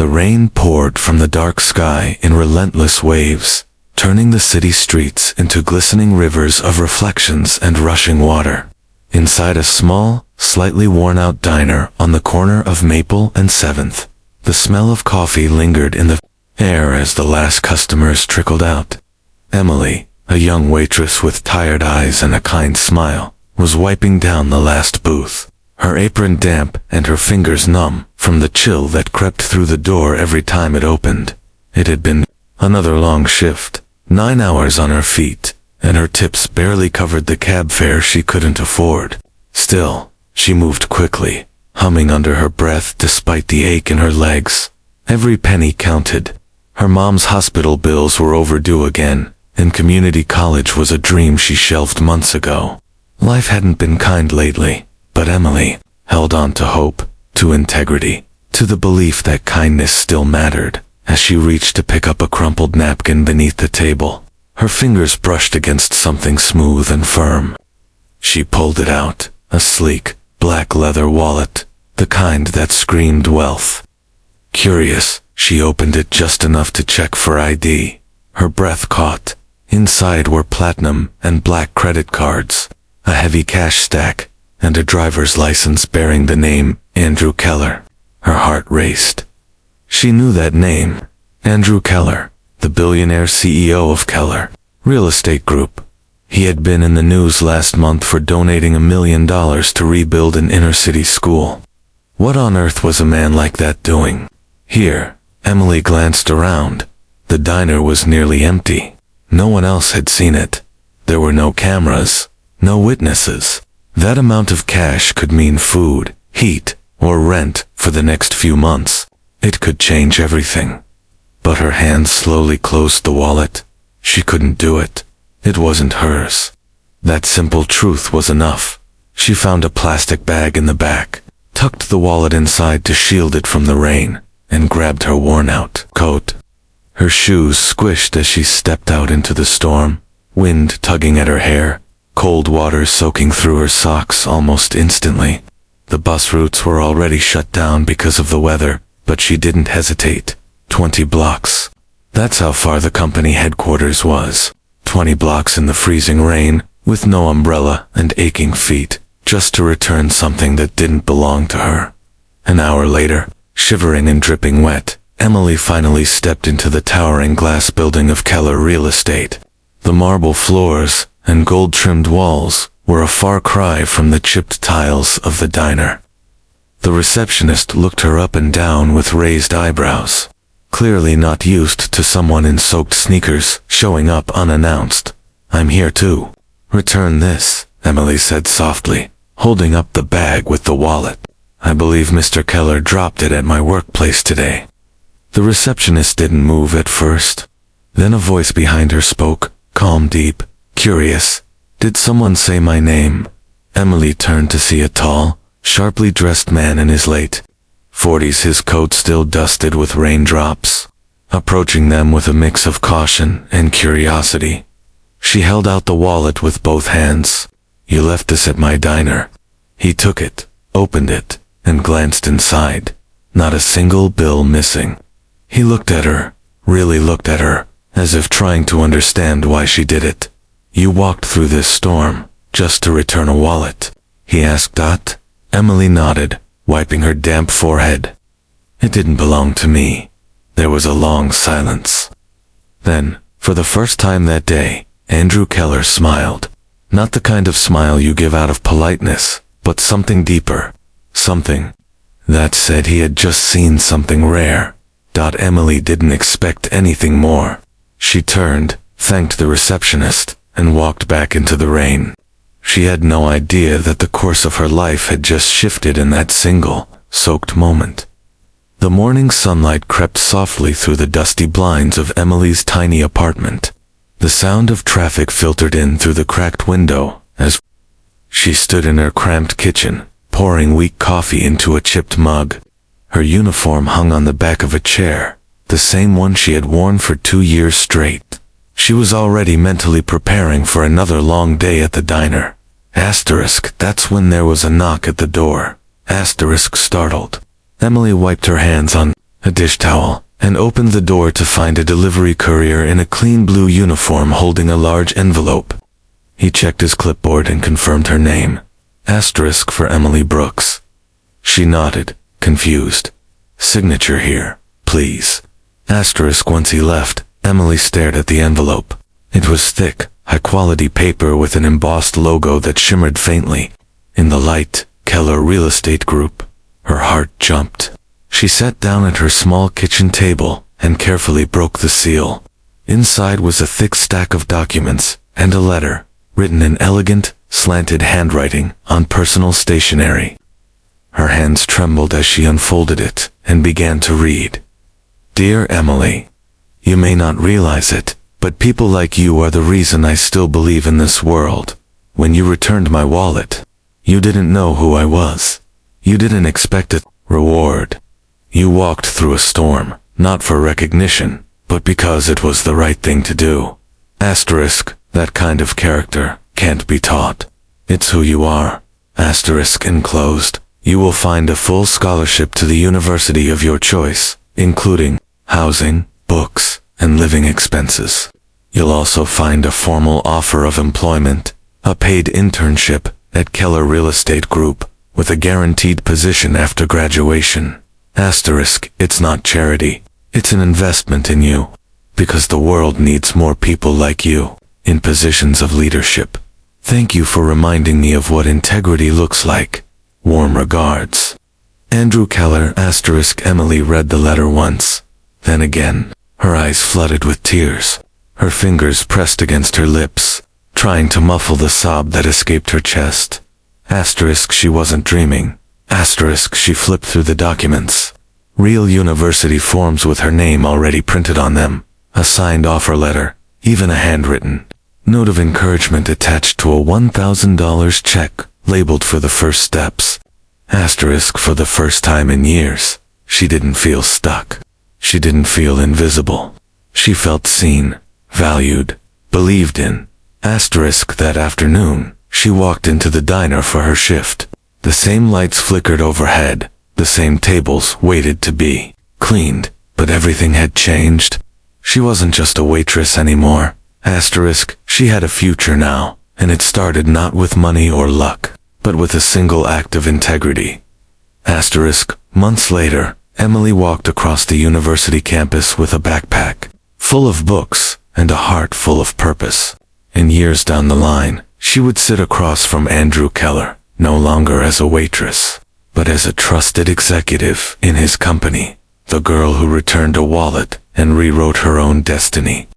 The rain poured from the dark sky in relentless waves, turning the city streets into glistening rivers of reflections and rushing water. Inside a small, slightly worn-out diner on the corner of Maple and 7th, the smell of coffee lingered in the air as the last customers trickled out. Emily, a young waitress with tired eyes and a kind smile, was wiping down the last booth, her apron damp and her fingers numb from the chill that crept through the door every time it opened. It had been another long shift, 9 hours on her feet, and her tips barely covered the cab fare she couldn't afford. Still, she moved quickly, humming under her breath despite the ache in her legs. Every penny counted. Her mom's hospital bills were overdue again, and community college was a dream she shelved months ago. Life hadn't been kind lately, but Emily held on to hope, to integrity, to the belief that kindness still mattered. As she reached to pick up a crumpled napkin beneath the table, her fingers brushed against something smooth and firm. She pulled it out, a sleek, black leather wallet, the kind that screamed wealth. Curious, she opened it just enough to check for ID. Her breath caught. Inside were platinum and black credit cards, a heavy cash stack, and a driver's license bearing the name Andrew Keller. Her heart raced. She knew that name. Andrew Keller, the billionaire CEO of Keller Real Estate Group. He had been in the news last month for donating $1 million to rebuild an inner-city school. What on earth was a man like that doing? Here, Emily glanced around. The diner was nearly empty. No one else had seen it. There were no cameras, no witnesses. That amount of cash could mean food, heat, or rent for the next few months. It could change everything. But her hand slowly closed the wallet. She couldn't do it. It wasn't hers. That simple truth was enough. She found a plastic bag in the back, tucked the wallet inside to shield it from the rain, and grabbed her worn-out coat. Her shoes squished as she stepped out into the storm, wind tugging at her hair, cold water soaking through her socks almost instantly. The bus routes were already shut down because of the weather, but she didn't hesitate. 20 blocks. That's how far the company headquarters was. 20 blocks in the freezing rain, with no umbrella and aching feet, just to return something that didn't belong to her. An hour later, shivering and dripping wet, Emily finally stepped into the towering glass building of Keller Real Estate. The marble floors and gold-trimmed walls were a far cry from the chipped tiles of the diner. The receptionist looked her up and down with raised eyebrows, clearly not used to someone in soaked sneakers showing up unannounced. "I'm here too." "Return this," Emily said softly, holding up the bag with the wallet. "I believe Mr. Keller dropped it at my workplace today." The receptionist didn't move at first. Then a voice behind her spoke, calm, deep, curious. "Did someone say my name?" Emily turned to see a tall, sharply dressed man in his late 40s, his coat still dusted with raindrops, approaching them with a mix of caution and curiosity. She held out the wallet with both hands. "You left this at my diner." He took it, opened it, and glanced inside. Not a single bill missing. He looked at her, really looked at her, as if trying to understand why she did it. "You walked through this storm, just to return a wallet?" he asked. Emily nodded, wiping her damp forehead. "It didn't belong to me." There was a long silence. Then, for the first time that day, Andrew Keller smiled. Not the kind of smile you give out of politeness, but something deeper. Something that said he had just seen something rare. Emily didn't expect anything more. She turned, thanked the receptionist, and walked back into the rain. She had no idea that the course of her life had just shifted in that single, soaked moment. The morning sunlight crept softly through the dusty blinds of Emily's tiny apartment. The sound of traffic filtered in through the cracked window as she stood in her cramped kitchen, pouring weak coffee into a chipped mug. Her uniform hung on the back of a chair, the same one she had worn for 2 years straight. She was already mentally preparing for another long day at the diner. That's when there was a knock at the door. Startled. Emily wiped her hands on a dish towel, and opened the door to find a delivery courier in a clean blue uniform holding a large envelope. He checked his clipboard and confirmed her name. Asterisk for Emily Brooks. She nodded, confused. Signature here, please. Asterisk. Once he left, Emily stared at the envelope. It was thick, high-quality paper with an embossed logo that shimmered faintly. In the light, Keller Real Estate Group. Her heart jumped. She sat down at her small kitchen table and carefully broke the seal. Inside was a thick stack of documents and a letter, written in elegant, slanted handwriting on personal stationery. Her hands trembled as she unfolded it and began to read. Dear Emily, you may not realize it, but people like you are the reason I still believe in this world. When you returned my wallet, you didn't know who I was. You didn't expect a reward. You walked through a storm, not for recognition, but because it was the right thing to do. Asterisk, that kind of character can't be taught. It's who you are. Asterisk enclosed. You will find a full scholarship to the university of your choice, including housing, books, and living expenses. You'll also find a formal offer of employment, a paid internship at Keller Real Estate Group, with a guaranteed position after graduation. Asterisk, it's not charity. It's an investment in you, because the world needs more people like you, in positions of leadership. Thank you for reminding me of what integrity looks like. Warm regards. Andrew Keller. Asterisk. Emily read the letter once, then again. Her eyes flooded with tears. Her fingers pressed against her lips, trying to muffle the sob that escaped her chest. Asterisk. She wasn't dreaming. Asterisk. She flipped through the documents. Real university forms with her name already printed on them, a signed offer letter, even a handwritten note of encouragement attached to a $1,000 check labeled for the first steps. Asterisk. For the first time in years, she didn't feel stuck. She didn't feel invisible. She felt seen, valued, believed in. Asterisk. That afternoon, she walked into the diner for her shift. The same lights flickered overhead, the same tables waited to be cleaned, but everything had changed. She wasn't just a waitress anymore. Asterisk. She had a future now, and it started not with money or luck, but with a single act of integrity. Asterisk. Months later, Emily walked across the university campus with a backpack full of books and a heart full of purpose. And years down the line, she would sit across from Andrew Keller, no longer as a waitress, but as a trusted executive in his company, the girl who returned a wallet and rewrote her own destiny.